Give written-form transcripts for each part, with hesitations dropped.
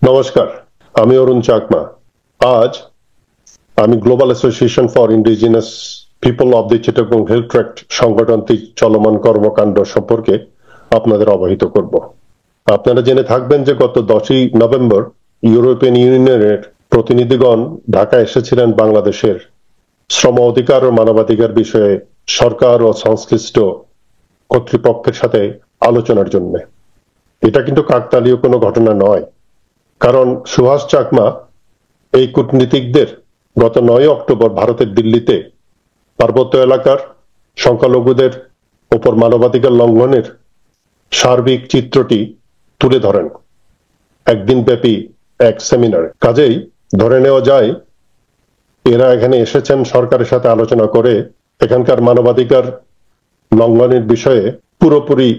নমস্কার, আমি অরুণ চাকমা। আজ আমি Global Association for Indigenous People of the Chittagong Hill Tract সংগঠনটির চলমান কর্মকাণ্ড সম্পর্কে আপনাদের অবহিত করব। আপনারা জেনে থাকবেন যে গত 10ই নভেম্বর ইউরোপিয়ান ইউনিয়নের প্রতিনিধিগণ ঢাকা এসেছিলেন বাংলাদেশের শ্রম অধিকার ও মানবাধিকার বিষয়ে সরকার ও সংশ্লিষ্ট কর্তৃপক্ষের সাথে আলোচনার জন্য। এটা কিন্তু কাকতালীয় কোনো ঘটনা নয়, কারণ সুভাষ চাকমা এই কূটনীতিকদের গত 9 অক্টোবর ভারতের দিল্লিতে পার্বত্য এলাকার সংখ্যালঘুদের উপর মানবাধিকার লঙ্ঘনের সার্বিক চিত্রটি তুলে ধরেন একদিন ব্যাপী এক সেমিনারে। কাজেই ধরে নেওয়া যায় এরা এখানে এসেছেন সরকারের সাথে আলোচনা করে এখানকার মানবাধিকার লঙ্ঘনের বিষয়ে পুরোপুরি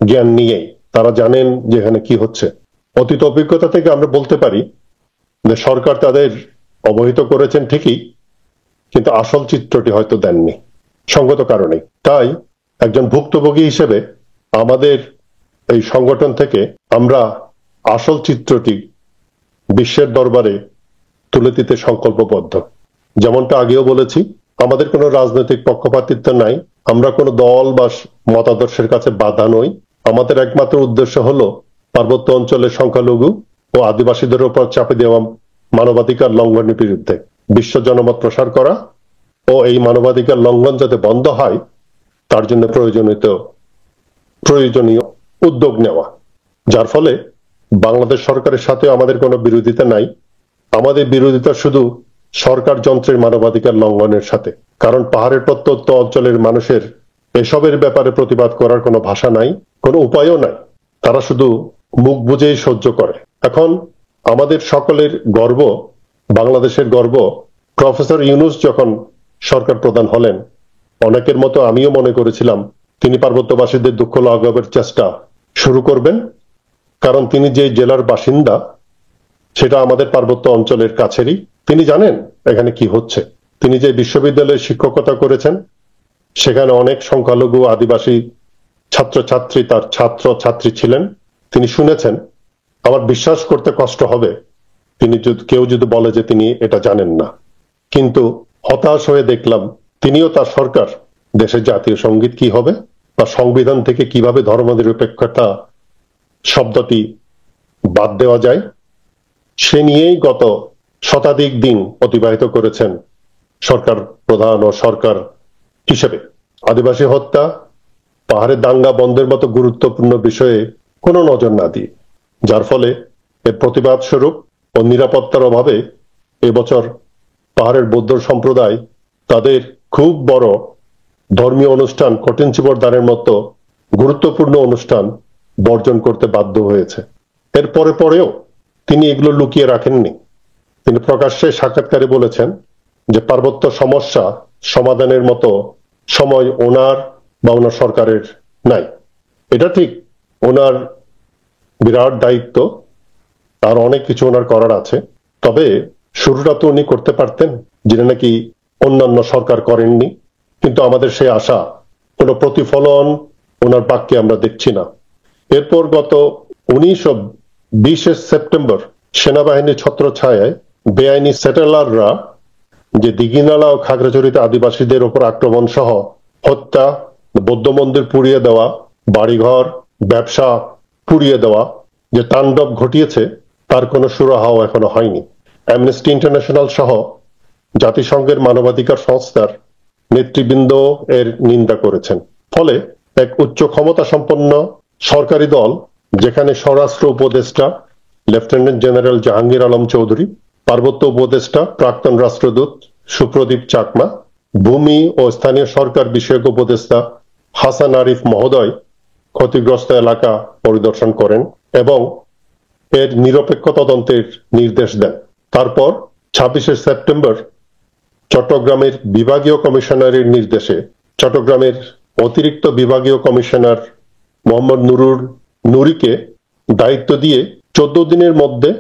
জ্ঞান নিয়েই তারা জানেন যে এখানে কি হচ্ছে। অতীত অভিজ্ঞতা থেকে আমরা বলতে পারি যে সরকার তাদের অবহিত করেছেন ঠিকই, কিন্তু আসল চিত্রটি হয়তো দেননি সঙ্গত কারণে। তাই একজন ভুক্তভোগী হিসেবে আমাদের এই সংগঠন থেকে আমরা আসল চিত্রটি বিশ্বের দরবারে তুলে দিতে সংকল্পবদ্ধ। যেমনটা আগেও বলেছি, আমাদের কোনো রাজনৈতিক পক্ষপাতিত্ব নাই, আমরা কোনো দল বা মতাদর্শের কাছে বাধা নই। আমাদের একমাত্র উদ্দেশ্য হলো পার্বত্য অঞ্চলের সংখ্যালঘু ও আদিবাসীদের উপর চাপে দেওয়া মানবাধিকার লঙ্ঘনের বিরুদ্ধে বিশ্ব জনমত প্রসার করা ও এই মানবাধিকার লঙ্ঘন যাতে বন্ধ হয় তার জন্য প্রয়োজনীয় উদ্যোগ নেওয়া, যার ফলে বাংলাদেশ সরকারের সাথে আমাদের কোনো বিরোধিতা নাই। আমাদের বিরোধিতা শুধু সরকার যন্ত্রের মানবাধিকার লঙ্ঘনের সাথে, কারণ পাহাড়ের প্রত্যন্ত অঞ্চলের মানুষের এসবের ব্যাপারে প্রতিবাদ করার কোনো ভাষা নাই, কোনো উপায়ও নাই, তারা শুধু মুখ বুজেই সহ্য করে। এখন আমাদের সকলের গর্ব, বাংলাদেশের গর্ব, প্রফেসর ইউনূস যখন সরকার প্রধান হলেন, অনেকের মতো আমিও মনে করেছিলাম তিনি পার্বত্যবাসীদের দুঃখ লাঘবের চেষ্টা শুরু করবেন, কারণ তিনি যে জেলার বাসিন্দা সেটা আমাদের পার্বত্য অঞ্চলের কাছেরই। তিনি জানেন এখানে কি হচ্ছে। তিনি যে বিশ্ববিদ্যালয়ে শিক্ষকতা করেছেন সেখানে অনেক সংখ্যালঘু আদিবাসী ছাত্রছাত্রী তার ছাত্র ছাত্রী ছিলেন, তিনি শুনেছেন। আমার বিশ্বাস করতে কষ্ট হবে কেউ যদি বলে যে তিনি এটা জানেন না। কিন্তু হতাশ হয়ে দেখলাম তিনিও তার সরকার দেশের জাতীয় সঙ্গীত কি হবে বা সংবিধান থেকে কিভাবে ধর্মনিরপেক্ষতা শব্দটি বাদ দেওয়া যায় সে নিয়েই গত শতাধিক দিন অতিবাহিত করেছেন সরকার প্রধান ও সরকার হিসেবে। আদিবাসী হত্যা, পাহাড়ের দাঙ্গা বন্ধের মতো গুরুত্বপূর্ণ বিষয়ে কোনো নজর না দিয়ে, যার ফলে এর প্রতিবাদ স্বরূপ ও নিরাপত্তার অভাবে এবছর পাহাড়ের বৌদ্ধ সম্প্রদায় তাদের খুব বড় ধর্মীয় অনুষ্ঠান কঠিনচিবর দানের মতো গুরুত্বপূর্ণ অনুষ্ঠান বর্জন করতে বাধ্য হয়েছে। এর পরেও তিনি এগুলো লুকিয়ে রাখেননি। তিনি প্রকাশ্যে সাক্ষাৎকারে বলেছেন যে পার্বত্য সমস্যা সমাধানের মতো সময় ওনার বা ওনার সরকারের নাই। এটা ঠিক, ওনার বিরাট দায়িত্ব, আর অনেক কিছু ওনার করার আছে, তবে শুরুটা তো উনি করতে পারতেন, যেটা নাকি অন্যান্য সরকার করেননি। কিন্তু আমাদের সেই আশা কোনো প্রতিফলন ওনার বাক্যে আমরা দেখছি না। এরপর গত 19 সেপ্টেম্বর সেনাবাহিনীর ছত্রছায়ায় বেআইনি সেটেলাররা যে দিঘিনালা ও খাগড়াছড়িতে আদিবাসীদের উপর আক্রমণ সহ হত্যা, বৌদ্ধ মন্দির পুড়িয়ে দেওয়া, বাড়িঘর ব্যবসা পুড়িয়ে দেওয়া যে তাণ্ডব ঘটিয়েছে তার কোনো সুরাহাও এখনো হয়নি। অ্যামনেস্টি ইন্টারন্যাশনাল সহ জাতিসংঘের মানবাধিকার সংস্থার নেতৃবৃন্দ এর নিন্দা করেছেন। ফলে এক উচ্চ ক্ষমতা সম্পন্ন সরকারি দল, যেখানে স্বরাষ্ট্র উপদেষ্টা লেফটেন্যান্ট জেনারেল জাহাঙ্গীর আলম চৌধুরী, পার্বত্য উপদেষ্টা প্রাক্তন রাষ্ট্রদূত সুপ্রদীপ চাকমা, ভূমি ও স্থানীয় সরকার বিষয়ক উপদেষ্টা হাসান আরিফ মহোদয় ক্ষতিগ্রস্ত এলাকা পরিদর্শন করেন এবং এর নিরপেক্ষ তদন্তের নির্দেশ দেন। তারপর 26 সেপ্টেম্বর চট্টগ্রামের বিভাগীয় কমিশনারের নির্দেশে চট্টগ্রামের অতিরিক্ত বিভাগীয় কমিশনার মোহাম্মদ নুরীকে দায়িত্ব দিয়ে 14 দিনের মধ্যে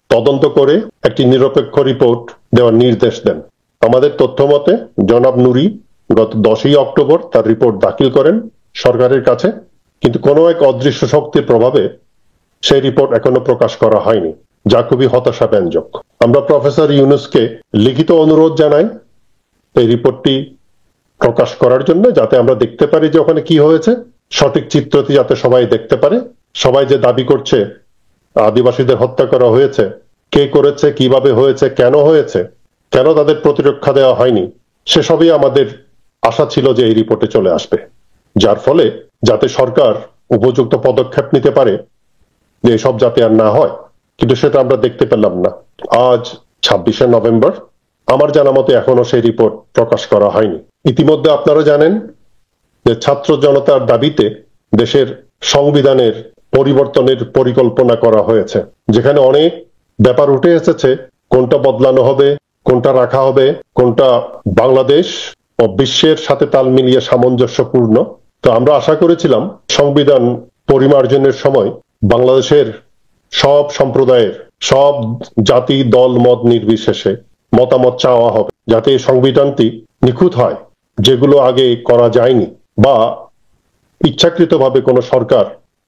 তদন্ত করে একটি নিরপেক্ষ রিপোর্ট দেওয়ার নির্দেশ দেন। আমাদের তথ্য মতে জনাব নুরী গত 10ই অক্টোবর তার রিপোর্ট দাখিল করেন সরকারের কাছে, কিন্তু কোনো এক অদৃশ্য শক্তির প্রভাবে সেই রিপোর্ট এখনো প্রকাশ করা হয়নি। যা খুবই হতাশাব্যঞ্জক। আমরা প্রফেসর ইউনূসকে লিখিত অনুরোধ জানাই এই রিপোর্টটি প্রকাশ করার জন্য, যাতে আমরা দেখতে পারি যে ওখানে কি হয়েছে, সঠিক চিত্রটি যাতে সবাই দেখতে পারে। সবাই যে দাবি করছে আদিবাসীদের হত্যা করা হয়েছে, কে করেছে, কিভাবে হয়েছে, কেন হয়েছে, কেন তাদের প্রতিরক্ষা দেওয়া হয়নি, সেসবই আমাদের আশা ছিল যে এই রিপোর্টে চলে আসবে, যার ফলে যাতে সরকার উপযুক্ত পদক্ষেপ নিতে পারে যে এসব যাতে আর না হয়। কিন্তু সেটা আমরা দেখতে পেলাম না। আজ 26শে নভেম্বর, আমার জানা মতে এখনো সেই রিপোর্ট প্রকাশ করা হয়নি। ইতিমধ্যে আপনারা জানেন যে ছাত্র জনতার দাবিতে দেশের সংবিধানের পরিবর্তনের পরিকল্পনা করা হয়েছে, যেখানে অনেক ব্যাপার উঠে এসেছে, কোনটা বদলানো হবে, কোনটা রাখা হবে, কোনটা বাংলাদেশ ও বিশ্বের সাথে তাল মিলিয়ে সামঞ্জস্যপূর্ণ। তো আমরা আশা করেছিলাম সংবিধান পরিমার্জনের সময় বাংলাদেশের সব সম্প্রদায়ের, সব জাতি, দল, মত নির্বিশেষে মতামত চাওয়া হবে, যাতে এই সংবিধানটি নিখুঁত হয়, যেগুলো আগে করা যায়নি, বা ইচ্ছাকৃতভাবে কোনো সরকার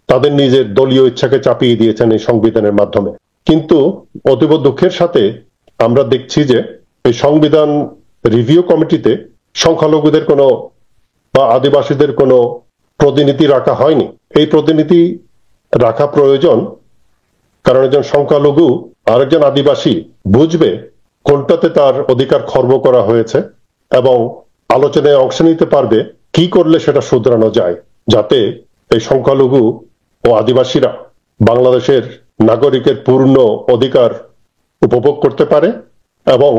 তাদের নিজের দলীয় ইচ্ছাকে চাপিয়ে দিয়েছেন এই সংবিধানের মাধ্যমে। কিন্তু অতীব দুঃখের সাথে আমরা দেখছি যে এই সংবিধান রিভিউ কমিটিতে সংখ্যালঘুদের কোনো বা আদিবাসীদের কোনো প্রতিনিধি রাখা হয়নি। এই প্রতিনিধি রাখা প্রয়োজন, কারণ একজন সংখ্যালঘু আর একজন আদিবাসী বুঝবে কোনটাতে তার অধিকার খর্ব করা হয়েছে, এবং আলোচনায় অংশ নিতে পারবে কি করলে সেটা শুধরানো যায়, যাতে এই সংখ্যালঘু ও আদিবাসীরা বাংলাদেশের নাগরিকের পূর্ণ অধিকার উপভোগ করতে পারে, এবং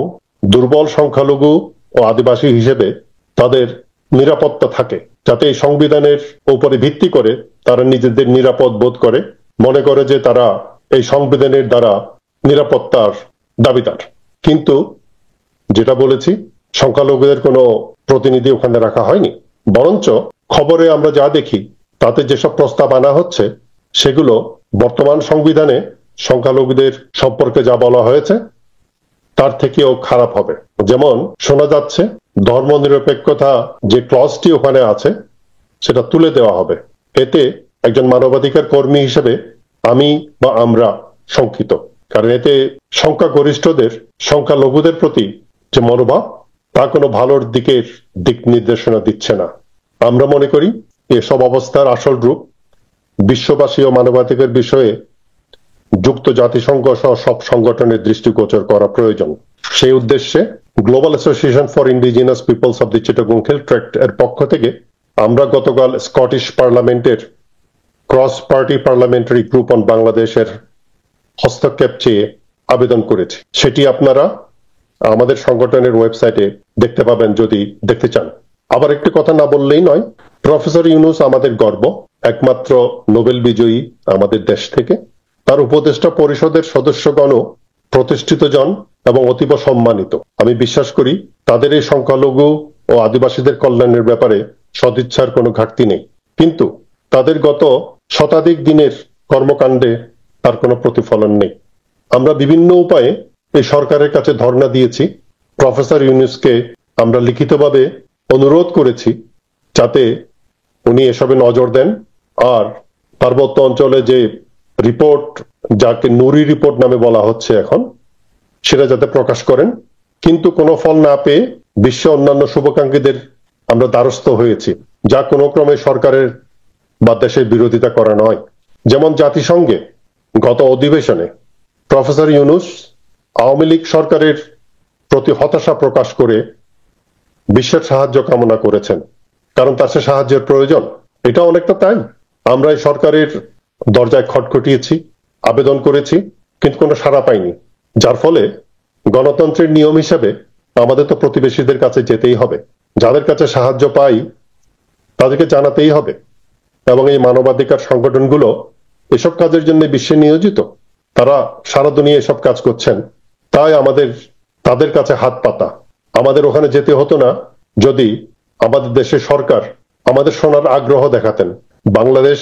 দুর্বল সংখ্যালঘু ও আদিবাসী হিসেবে তাদের নিরাপত্তা থাকে, যাতে এই সংবিধানের উপরে ভিত্তি করে তারা নিজেদের নিরাপদ বোধ করে, মনে করে যে তারা এই সংবিধানের দ্বারা নিরাপত্তার দাবিদার। কিন্তু যেটা বলেছি, সংখ্যালঘুদের কোনো প্রতিনিধি ওখানে রাখা হয়নি, বরঞ্চ খবরে আমরা যা দেখি তাতে যেসব প্রস্তাব আনা হচ্ছে সেগুলো বর্তমান সংবিধানে সংখ্যালঘুদের সম্পর্কে যা বলা হয়েছে তার থেকেও খারাপ হবে। যেমন শোনা যাচ্ছে ধর্মনিরপেক্ষতা যে ক্লজটি ওখানে আছে সেটা তুলে দেওয়া হবে। এতে একজন মানবাধিকার কর্মী হিসেবে আমি বা আমরা শঙ্কিত, কারণ এতে সংখ্যাগরিষ্ঠদের সংখ্যালঘুদের প্রতি যে মনোভাব তা কোনো ভালোর দিক নির্দেশনা দিচ্ছে না। আমরা মনে করি এসব অবস্থার আসল রূপ বিশ্ববাসী ও মানবাধিকার বিষয়ে যুক্ত জাতিসংঘ সহ সব সংগঠনের দৃষ্টিগোচর করা প্রয়োজন। সেই উদ্দেশ্যে Global Association for Indigenous Peoples of the Chittagong Hill Tract এর পক্ষ থেকে আমরা গতকাল স্কটিশ পার্লামেন্টের cross party parliamentary group on বাংলাদেশের হস্তক্ষেপ চেয়ে আবেদন করেছি। সেটি আপনারা আমাদের সংগঠনের ওয়েবসাইটে দেখতে পাবেন যদি দেখতে চান। আবার একটি কথা না বললেই নয়, প্রফেসর ইউনূস আমাদের গর্ব, একমাত্র নোবেল বিজয়ী আমাদের দেশ থেকে। তার উপদেষ্টা পরিষদের সদস্যগণও প্রতিষ্ঠিত জন এবং অতীব সম্মানিত। আমি বিশ্বাস করি তাদের এই সংখ্যালঘু ও আদিবাসীদের কল্যাণের ব্যাপারে সদিচ্ছার কোনো ঘাটতি নেই, কিন্তু তাদের গত শতাধিক দিনের কর্মকাণ্ডে তার কোনো প্রতিফলন নেই। আমরা বিভিন্ন উপায়ে এই সরকারের কাছে ধর্ণা দিয়েছি, প্রফেসর ইউনূসকে আমরা লিখিতভাবে অনুরোধ করেছি যাতে উনি এসবে নজর দেন, আর পার্বত্য অঞ্চলে যে রিপোর্ট, যাকে নুরি রিপোর্ট নামে বলা হচ্ছে এখন, সেটা যাতে প্রকাশ করেন। কিন্তু কোনো ফল না পেয়ে বিশ্ব অন্যান্য শুভাকাঙ্ক্ষীদের আমরা দ্বারস্থ হয়েছি, যা কোনো ক্রমে সরকারের বা দেশের বিরোধিতা করা নয়। যেমন জাতিসংঘে গত অধিবেশনে প্রফেসর ইউনূস আওয়ামী লীগ সরকারের প্রতি হতাশা প্রকাশ করে বিশ্বের সাহায্য কামনা করেছেন, কারণ তার সে সাহায্যের প্রয়োজন। এটা অনেকটা তাই, আমরা এই সরকারের দরজায় খটখটিয়েছি, আবেদন করেছি, কিন্তু কোনো সাড়া পাইনি, যার ফলে গণতন্ত্রের নিয়ম হিসেবে আমাদের তো প্রতিবেশীদের কাছে যেতেই হবে, যাদের কাছে সাহায্য পাই তাদেরকে জানাতেই হবে, এবং এই মানবাধিকার সংগঠনগুলো এসব কাজের জন্য বিশ্বে নিয়োজিত, তারা সারা দুনিয়া এসব কাজ করছেন, তাই আমাদের তাদের কাছে হাত পাতা। আমাদের ওখানে যেতে হতো না যদি আমাদের দেশের সরকার আমাদের শোনার আগ্রহ দেখাতেন। বাংলাদেশ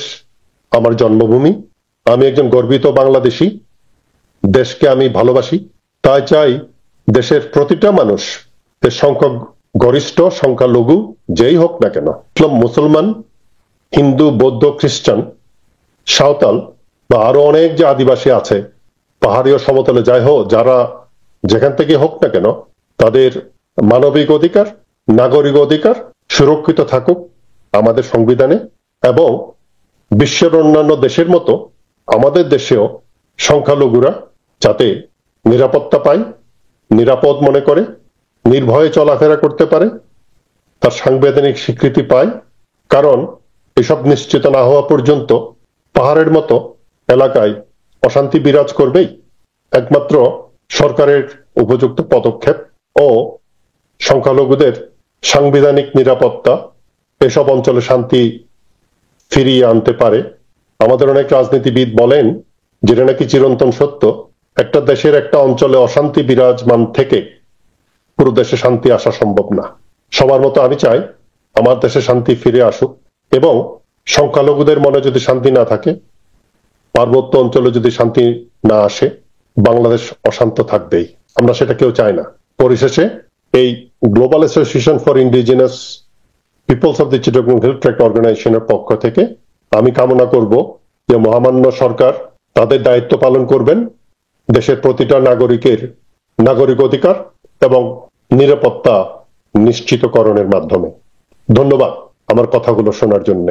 আমার জন্মভূমি, আমি একজন গর্বিত বাংলাদেশী, দেশকে আমি ভালোবাসি, তাই চাই দেশের প্রতিটা মানুষ, সংখ্যা গরিষ্ঠ সংখ্যালঘু যেই হোক না কেন, মুসলমান, হিন্দু, বৌদ্ধ, খ্রিস্টান, সাঁওতাল বা আরো অনেক যে আদিবাসী আছে, পাহাড়ীয় সমতলে যাই হোক, যারা যেখান থেকে হোক না কেন, তাদের মানবিক অধিকার, নাগরিক অধিকার সুরক্ষিত থাকুক আমাদের সংবিধানে, এবং বিশ্বের অন্যান্য দেশের মতো আমাদের দেশেও সংখ্যালঘুরা যাতে নিরাপত্তা পায়, নিরাপদ মনে করে নির্ভয়ে চলাফেরা করতে পারে, তার সাংবিধানিক স্বীকৃতি পায়। কারণ এসব নিশ্চিত না হওয়া পর্যন্ত পাহাড়ের মতো এলাকায় অশান্তি বিরাজ করবেই। একমাত্র সরকারের উপযুক্ত পদক্ষেপ ও সংখ্যালঘুদের সাংবিধানিক নিরাপত্তা এসব অঞ্চলে শান্তি ফিরিয়ে আনতে পারে। আমাদের অনেক রাজনীতিবিদ বলেন, যেটা নাকি চিরন্তন সত্য, একটা দেশের একটা অঞ্চলে অশান্তি বিরাজমান থেকে পুরো দেশে শান্তি আসা সম্ভব না। সবার মতো আমি চাই আমার দেশে শান্তি ফিরে আসুক, এবং সংখ্যালঘুদের মনে যদি শান্তি না থাকে, পার্বত্য অঞ্চলে যদি শান্তি না আসে, বাংলাদেশ অশান্ত থাকবেই। আমরা সেটা কেউ চাই না। পরিশেষে এই Global Association for Indigenous Peoples of the Chittagong Hill Tract অর্গানাইজেশনের পক্ষ থেকে আমি কামনা করব যে মহামান্য সরকার তাদের দায়িত্ব পালন করবেন দেশের প্রতিটা নাগরিকের নাগরিক অধিকার এবং নিরাপত্তা নিশ্চিতকরণের মাধ্যমে। ধন্যবাদ আমার কথাগুলো শোনার জন্য।